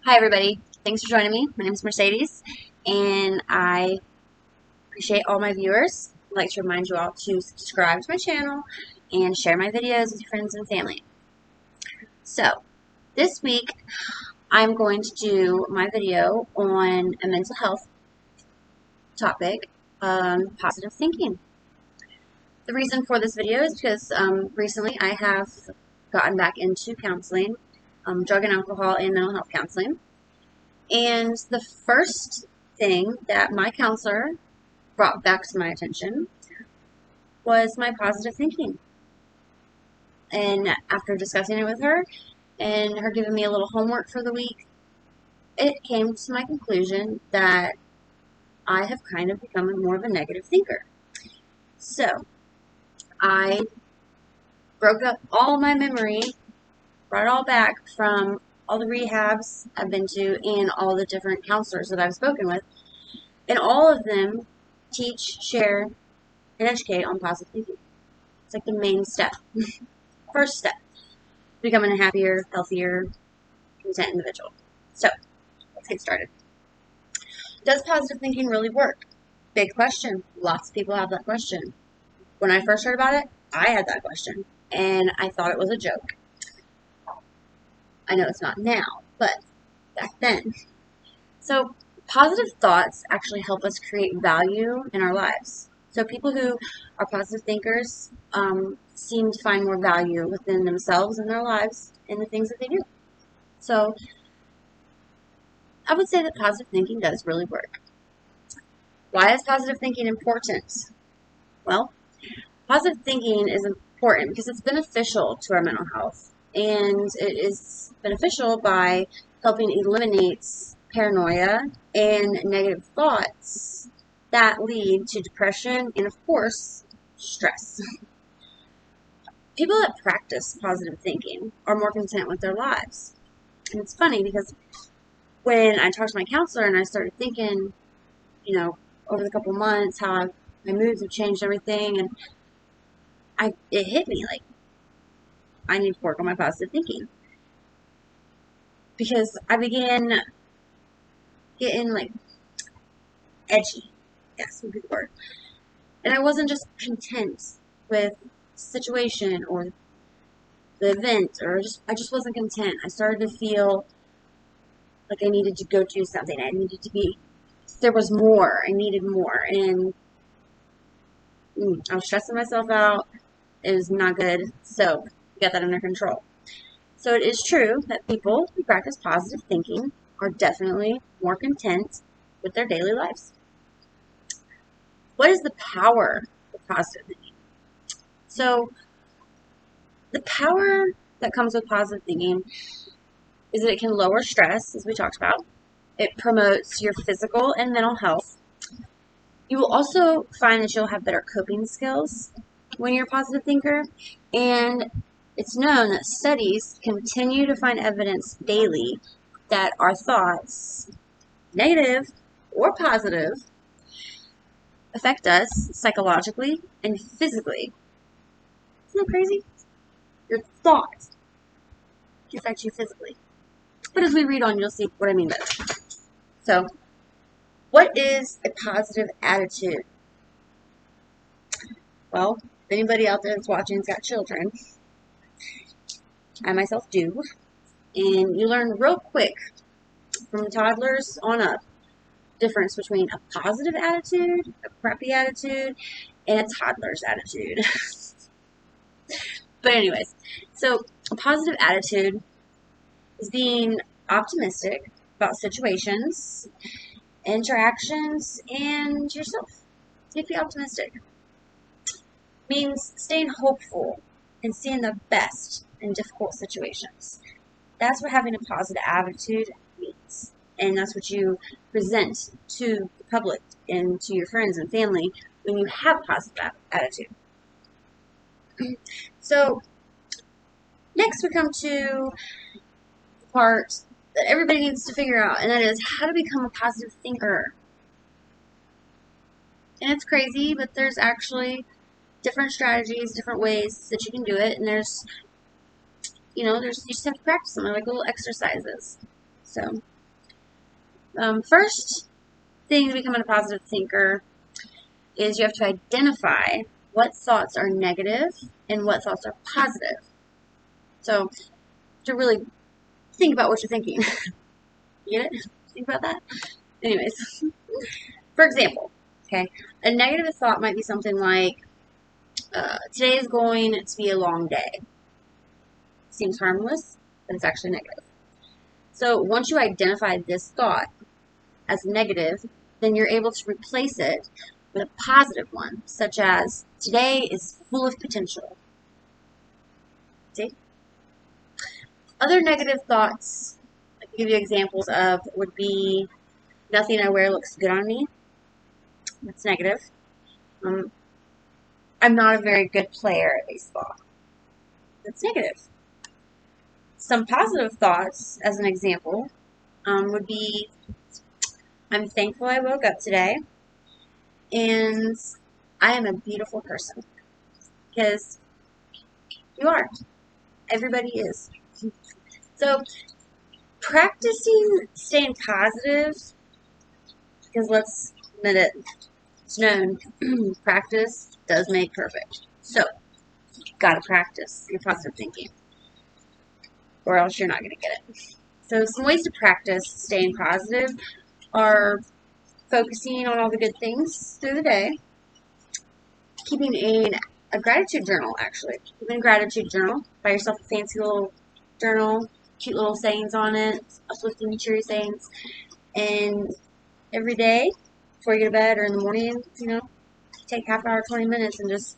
Hi everybody, thanks for joining me. My name is Mercedes and I appreciate all my viewers. I'd like to remind you all to subscribe to my channel and share my videos with your friends and family. So, this week I'm going to do my video on a mental health topic, positive thinking. The reason for this video is because recently I have gotten back into counseling, drug and alcohol and mental health counseling. And the first thing that my counselor brought back to my attention was my positive thinking. And after discussing it with her and her giving me a little homework for the week, it came to my conclusion that I have kind of become more of a negative thinker. So I broke up all my memory, brought it all back from all the rehabs I've been to and all the different counselors that I've spoken with. And all of them teach, share, and educate on positive thinking. It's like the main step. First step. Becoming a happier, healthier, content individual. So, let's get started. Does positive thinking really work? Big question. Lots of people have that question. When I first heard about it, I had that question. And I thought it was a joke. I know it's not now, but back then. So, positive thoughts actually help us create value in our lives. So people who are positive thinkers seem to find more value within themselves and their lives in the things that they do. So I would say that positive thinking does really work. Why is positive thinking important? Well, positive thinking is important because it's beneficial to our mental health. And it is beneficial by helping eliminate paranoia and negative thoughts that lead to depression and, of course, stress. People that practice positive thinking are more content with their lives. And it's funny because when I talked to my counselor and I started thinking, over the couple months how my moods have changed and everything, and it hit me like I need to work on my positive thinking. Because I began getting edgy. Yes, would be the word. And I wasn't just content with the situation or the event, or I just wasn't content. I started to feel like I needed to go do something. There was more. I needed more. And I was stressing myself out. It was not good. So, get that under control. So it is true that people who practice positive thinking are definitely more content with their daily lives. What is the power of positive thinking? So the power that comes with positive thinking is that it can lower stress, as we talked about. It promotes your physical and mental health. You will also find that you'll have better coping skills when you're a positive thinker. And it's known that studies continue to find evidence daily that our thoughts, negative or positive, affect us psychologically and physically. Isn't that crazy? Your thoughts can affect you physically. But as we read on, you'll see what I mean by that. So, what is a positive attitude? Well, if anybody out there that's watching has got children, I myself do, and you learn real quick from toddlers on up difference between a positive attitude, a crappy attitude, and a toddler's attitude. But anyways, so a positive attitude is being optimistic about situations, interactions, and yourself. You have to be optimistic. It means staying hopeful and seeing the best in difficult situations. That's what having a positive attitude means. And that's what you present to the public and to your friends and family when you have a positive attitude. So, next we come to the part that everybody needs to figure out, and that is how to become a positive thinker. And it's crazy, but there's actually different strategies, different ways that you can do it, and you just have to practice them. They're like little exercises. So, First thing to becoming a positive thinker is you have to identify what thoughts are negative and what thoughts are positive. So to really think about what you're thinking. You get it? Think about that? Anyways, for example, okay, a negative thought might be something like, today is going to be a long day. Seems harmless, but it's actually negative. So once you identify this thought as negative, then you're able to replace it with a positive one, such as, today is full of potential. See? Other negative thoughts, I can give you examples of, would be, nothing I wear looks good on me. That's negative. I'm not a very good player at baseball. That's negative. Some positive thoughts, as an example, would be, I'm thankful I woke up today, and I am a beautiful person. Because you are. Everybody is. So, practicing staying positive, because let's admit it, it's known, practice does make perfect. So, you've got to practice your positive thinking, or else you're not going to get it. So, some ways to practice staying positive are focusing on all the good things through the day, keeping a gratitude journal, actually. Keeping a gratitude journal. Buy yourself a fancy little journal, cute little sayings on it, uplifting, cheery sayings. And every day, before you go to bed or in the morning, take half an hour, 20 minutes, and just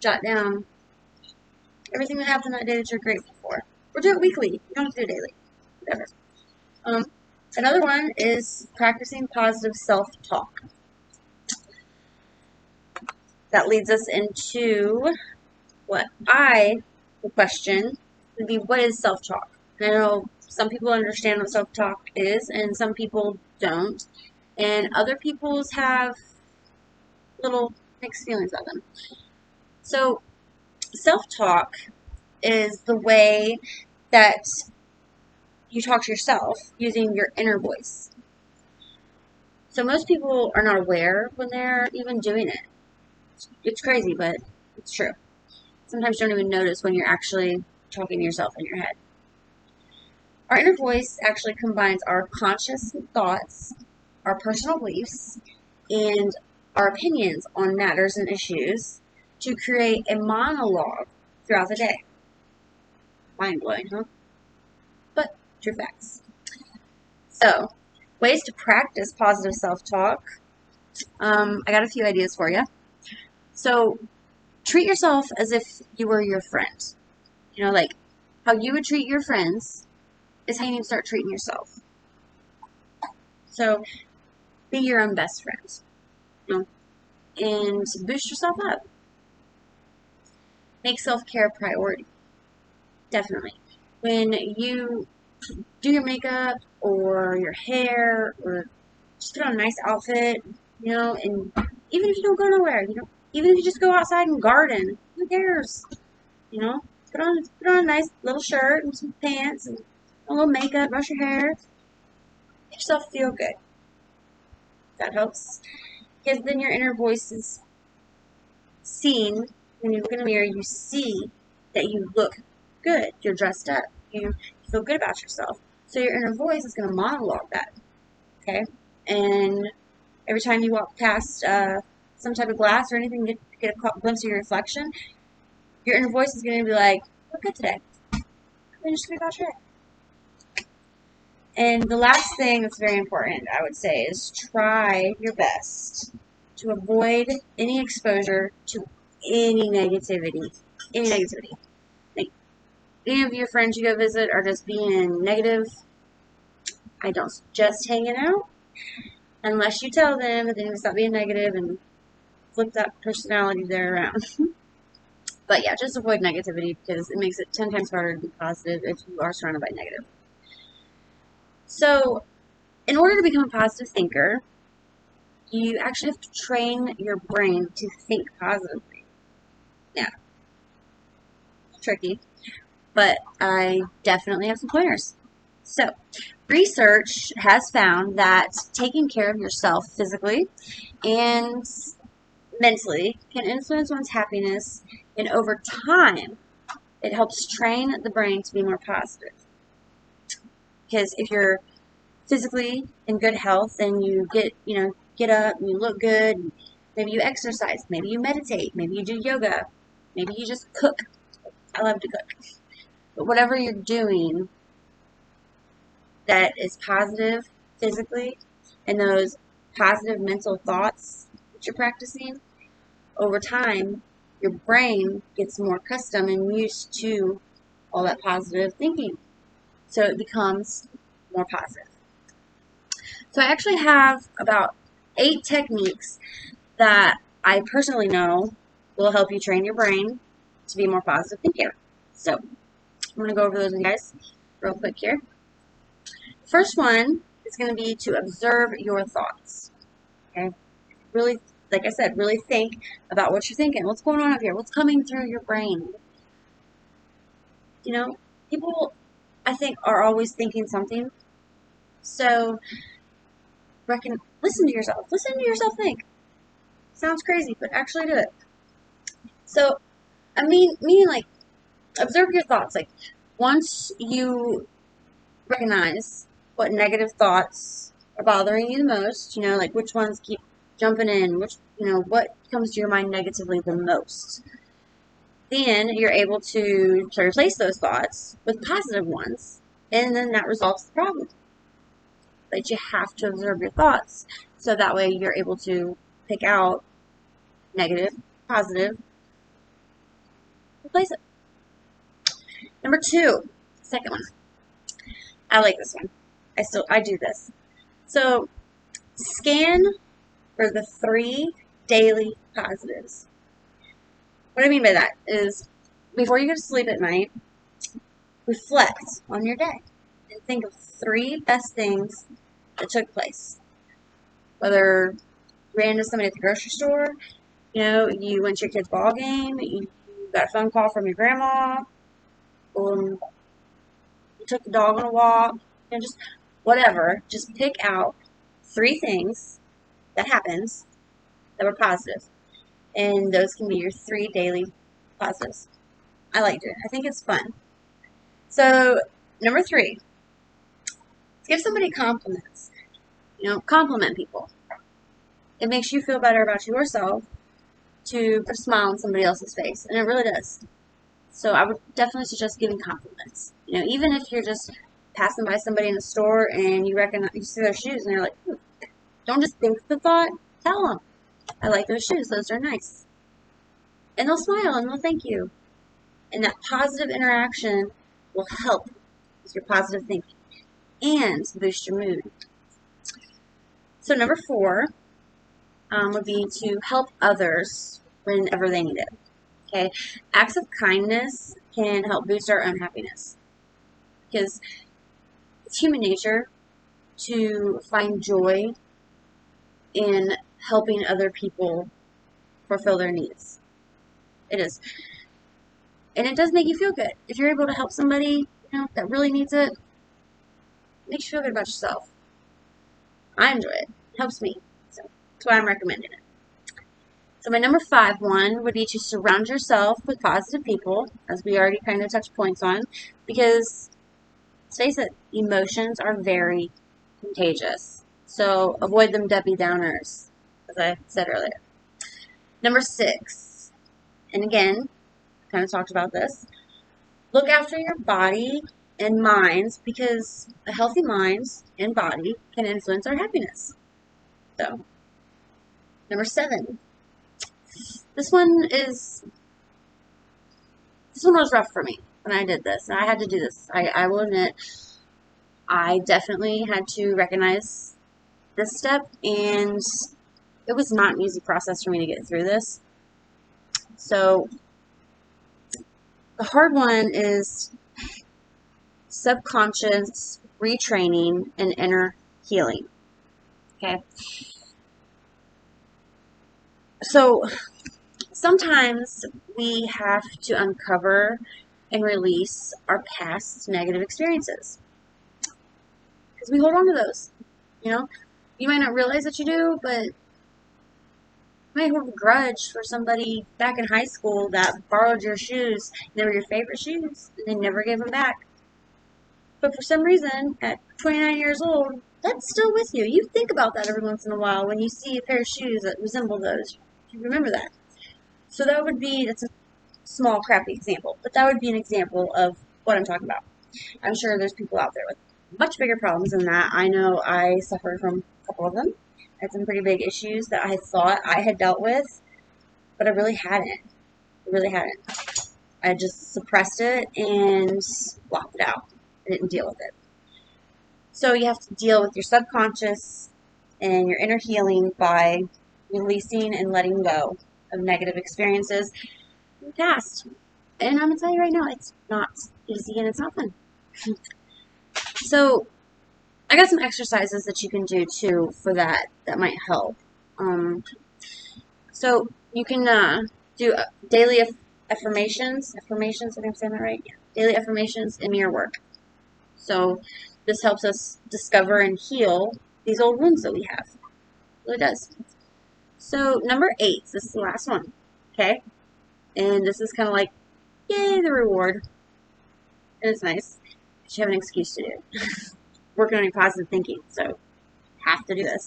jot down everything that happened that day that you're grateful for. Or do it weekly. You don't have to do it daily. Whatever. Another one is practicing positive self-talk. That leads us into what I would question would be, what is self-talk? And I know some people understand what self-talk is, and some people don't. And other people's have little mixed feelings about them. So, self-talk is the way that you talk to yourself using your inner voice. So most people are not aware when they're even doing it. It's crazy, but it's true. Sometimes you don't even notice when you're actually talking to yourself in your head. Our inner voice actually combines our conscious thoughts, our personal beliefs, and our opinions on matters and issues to create a monologue throughout the day. Mind-blowing, huh? But true facts. So, ways to practice positive self-talk. I got a few ideas for you. So, treat yourself as if you were your friend. Like how you would treat your friends is how you need to start treating yourself. So, be your own best friend. And boost yourself up. Make self-care a priority. Definitely. When you do your makeup or your hair or just put on a nice outfit, and even if you don't go nowhere, even if you just go outside and garden, who cares? Put on a nice little shirt and some pants and a little makeup, brush your hair, make yourself feel good. That helps. Because then your inner voice is seen. When you look in the mirror, you see that you look good. You're dressed up. You feel good about yourself. So your inner voice is going to monologue that. Okay? And every time you walk past some type of glass or anything, get a glimpse of your reflection, your inner voice is going to be like, look good today. And just be about your day. And the last thing that's very important, I would say, is try your best to avoid any exposure to any negativity. Any negativity. Like, any of your friends you go visit are just being negative, I don't suggest hanging out unless you tell them that they need to stop being negative and flip that personality there around. But yeah, just avoid negativity because it makes it 10 times harder to be positive if you are surrounded by negative. So, in order to become a positive thinker, you actually have to train your brain to think positively. Yeah. Tricky. But I definitely have some pointers. So, research has found that taking care of yourself physically and mentally can influence one's happiness, and over time, it helps train the brain to be more positive. Because if you're physically in good health and you get up and you look good, maybe you exercise, maybe you meditate, maybe you do yoga, maybe you just cook. I love to cook. But whatever you're doing that is positive physically, and those positive mental thoughts that you're practicing, over time, your brain gets more accustomed and used to all that positive thinking. So it becomes more positive. So I actually have about 8 techniques that I personally know will help you train your brain to be more positive thinker. So I'm going to go over those with you guys real quick here. First one is going to be to observe your thoughts. Okay? Really, like I said, really think about what you're thinking. What's going on up here? What's coming through your brain? You know, people, I think, are always thinking something. So, listen to yourself. Listen to yourself think. Sounds crazy, but actually do it. So, meaning like, observe your thoughts. Like, once you recognize what negative thoughts are bothering you the most, like which ones keep jumping in, what comes to your mind negatively the most, then you're able to replace those thoughts with positive ones, and then that resolves the problem. But you have to observe your thoughts, so that way you're able to pick out negative, positive, replace it. Number 2, second one. I like this one. I do this. So, scan for the 3 daily positives. What I mean by that is, before you go to sleep at night, reflect on your day and think of 3 best things that took place. Whether you ran into somebody at the grocery store, you went to your kid's ball game, you got a phone call from your grandma, or you took the dog on a walk, just whatever. Just pick out 3 things that happened that were positive. And those can be your 3 daily positives. I like it. I think it's fun. So, number 3, give somebody compliments. Compliment people. It makes you feel better about yourself to put a smile on somebody else's face, and it really does. So I would definitely suggest giving compliments. Even if you're just passing by somebody in the store and you see their shoes and you're like, don't just think the thought, tell them, I like those shoes, those are nice. And they'll smile and they'll thank you. And that positive interaction will help with your positive thinking and boost your mood. So number 4 would be to help others whenever they need it. Okay, acts of kindness can help boost our own happiness, because it's human nature to find joy in helping other people fulfill their needs. It is. And it does make you feel good. If you're able to help somebody, that really needs it, it makes you feel good about yourself. I enjoy it. It helps me. So that's why I'm recommending it. So my number 5 one would be to surround yourself with positive people, as we already kind of touched points on, because let's face it, emotions are very contagious. So avoid them Debbie Downers, as I said earlier. Number 6, and again, kind of talked about this, look after your body and minds, because a healthy mind and body can influence our happiness. So, number 7. This one was rough for me when I did this. I had to do this. I will admit, I definitely had to recognize this step, and it was not an easy process for me to get through this. So, the hard one is subconscious retraining and inner healing. Okay? So, sometimes we have to uncover and release our past negative experiences. because we hold on to those. You know, you might not realize that you do, but you might hold a grudge for somebody back in high school that borrowed your shoes. They were your favorite shoes, and they never gave them back. But for some reason, at 29 years old, that's still with you. You think about that every once in a while when you see a pair of shoes that resemble those. You remember that. So that's a small, crappy example, but that would be an example of what I'm talking about. I'm sure there's people out there with much bigger problems than that. I know I suffered from a couple of them. I had some pretty big issues that I thought I had dealt with, but I really hadn't. I really hadn't. I just suppressed it and blocked it out. I didn't deal with it. So you have to deal with your subconscious and your inner healing by releasing and letting go of negative experiences in the past. And I'm going to tell you right now, it's not easy and it's not fun. So I got some exercises that you can do too for that might help. So you can do daily affirmations. Affirmations, I think I'm saying that right? Yeah. Daily affirmations and mirror work. So this helps us discover and heal these old wounds that we have. It really does. So number 8, this is the last one. Okay? And this is kind of like, yay, the reward. And it's nice. You have an excuse to do. Working on your positive thinking, so have to do this.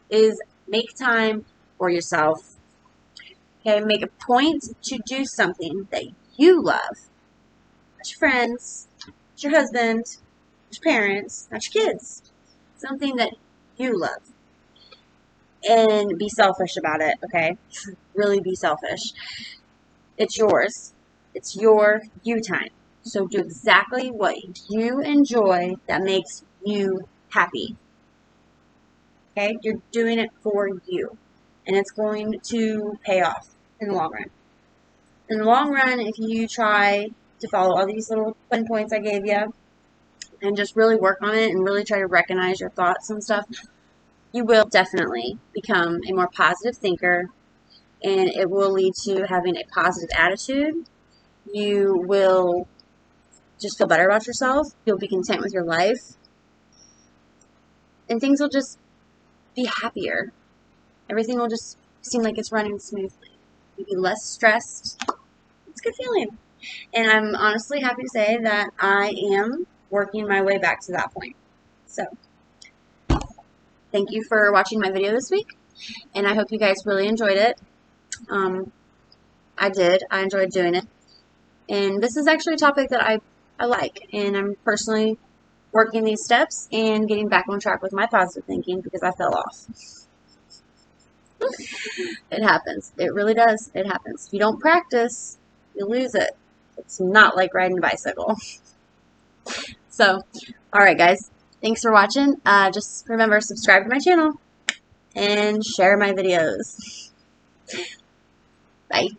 Is make time for yourself. Okay, make a point to do something that you love. Not your friends, not your husband, not your parents, not your kids. Something that you love. And be selfish about it, okay? Really be selfish. It's yours. It's your you time. So do exactly what you enjoy that makes you happy. Okay? You're doing it for you. And it's going to pay off in the long run. In the long run, if you try to follow all these little fun points I gave you and just really work on it and really try to recognize your thoughts and stuff, you will definitely become a more positive thinker, and it will lead to having a positive attitude. You will just feel better about yourself. You'll be content with your life. And things will just be happier. Everything will just seem like it's running smoothly. You'll be less stressed. It's a good feeling. And I'm honestly happy to say that I am working my way back to that point. So, thank you for watching my video this week. And I hope you guys really enjoyed it. I did. I enjoyed doing it. And this is actually a topic that I like. And I'm personally working these steps and getting back on track with my positive thinking because I fell off. It happens. It really does. It happens. If you don't practice, you lose it. It's not like riding a bicycle. So, alright guys. Thanks for watching. Just remember, subscribe to my channel and share my videos. Bye.